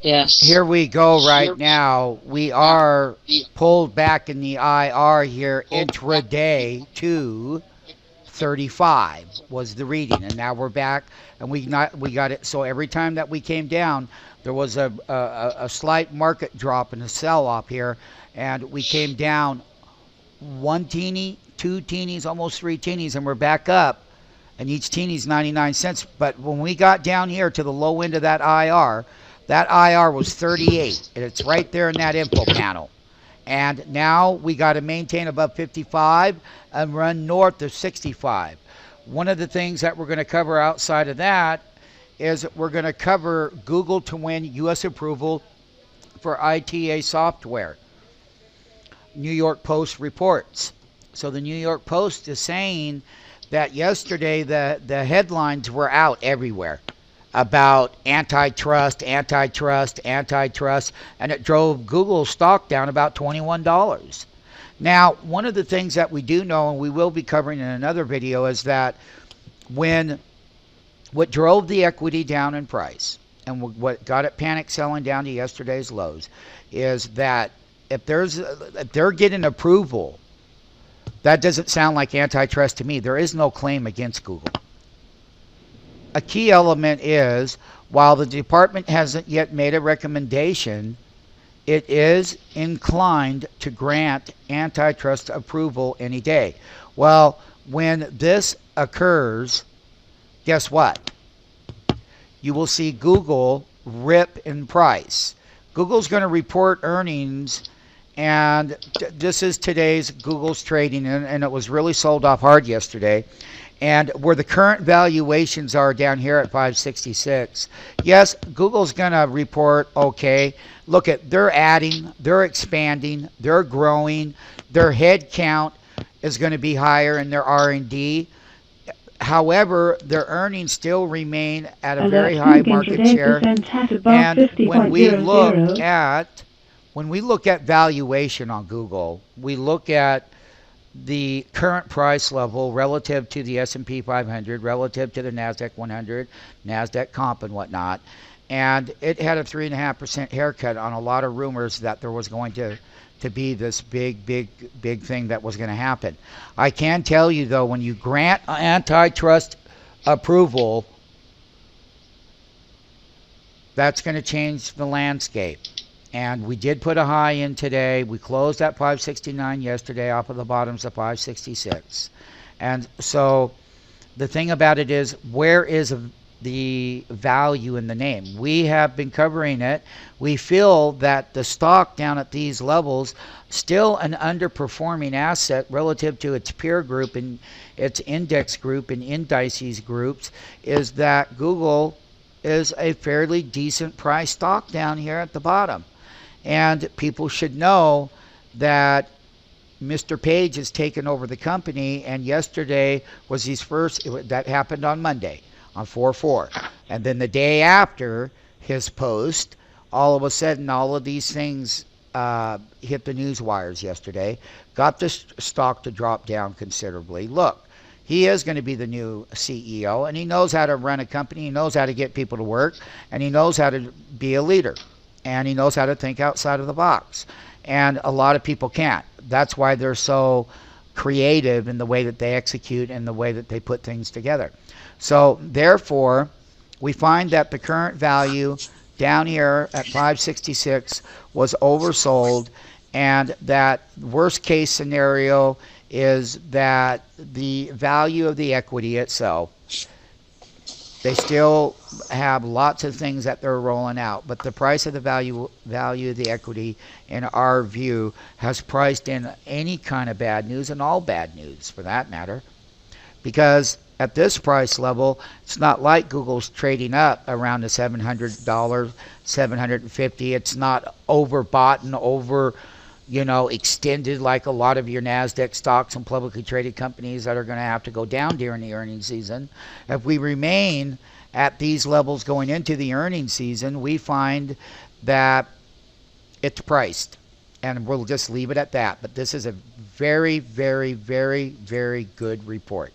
Yes. Here we go right now. We are pulled back in the IR here intraday to 35 was the reading, and now we're back, and we got it. So every time that we came down, there was a slight market drop and a sell off here, and we came down one teeny, two teenies, almost three teenies, and we're back up, and each teeny's 99 cents. But when we got down here to the low end of that IR was 38, and it's right there in that info panel. And now we got to maintain above 55 and run north of 65. One of the things that we're going to cover outside of that is we're going to cover Google to win U.S. approval for ITA Software. New York Post reports. So the New York Post is saying that yesterday the headlines were out everywhere about antitrust, antitrust, antitrust, and it drove Google's stock down about $21. Now, one of the things that we do know, and we will be covering in another video, is that when what drove the equity down in price and what got it panic selling down to yesterday's lows is that if they're getting approval, that doesn't sound like antitrust to me. There is no claim against Google. A key element is, while the department hasn't yet made a recommendation, it is inclined to grant antitrust approval any day. Well, when this occurs, guess what? You will see Google rip in price. Google's going to report earnings, and this is today's Google's trading, and it was really sold off hard yesterday. And where the current valuations are down here at 566, yes, Google's going to report okay. Look at, they're adding, they're expanding, they're growing. Their head count is going to be higher in their R&D. However, their earnings still remain at a very high market share. And when we look at valuation on Google, we look at the current price level relative to the S&P 500, relative to the NASDAQ 100, NASDAQ comp and whatnot. And it had a 3.5% haircut on a lot of rumors that there was going to be this big thing that was going to happen. I can tell you, though, when you grant antitrust approval, that's going to change the landscape. And we did put a high in today. We closed at 569 yesterday off of the bottoms of 566. And so the thing about it is, where is the value in the name? We have been covering it. We feel that the stock down at these levels, still an underperforming asset relative to its peer group and its index group and indices groups, is that Google is a fairly decent price stock down here at the bottom. And people should know that Mr. Page has taken over the company, and yesterday was his first, that happened on Monday, on 4/4. And then the day after his post, all of a sudden, all of these things hit the news wires yesterday, got the stock to drop down considerably. Look, he is going to be the new CEO, and he knows how to run a company, he knows how to get people to work, and he knows how to be a leader. And he knows how to think outside of the box. And a lot of people can't. That's why they're so creative in the way that they execute and the way that they put things together. So therefore, we find that the current value down here at 566 was oversold, and that worst case scenario is that the value of the equity itself, they still have lots of things that they're rolling out, but the price of the value of the equity, in our view, has priced in any kind of bad news, and all bad news for that matter, because at this price level, it's not like Google's trading up around the $700, $750. It's not overbought and over, extended like a lot of your NASDAQ stocks and publicly traded companies that are going to have to go down during the earnings season. If we remain at these levels going into the earnings season, we find that it's priced. And we'll just leave it at that. But this is a very, very, very, very good report.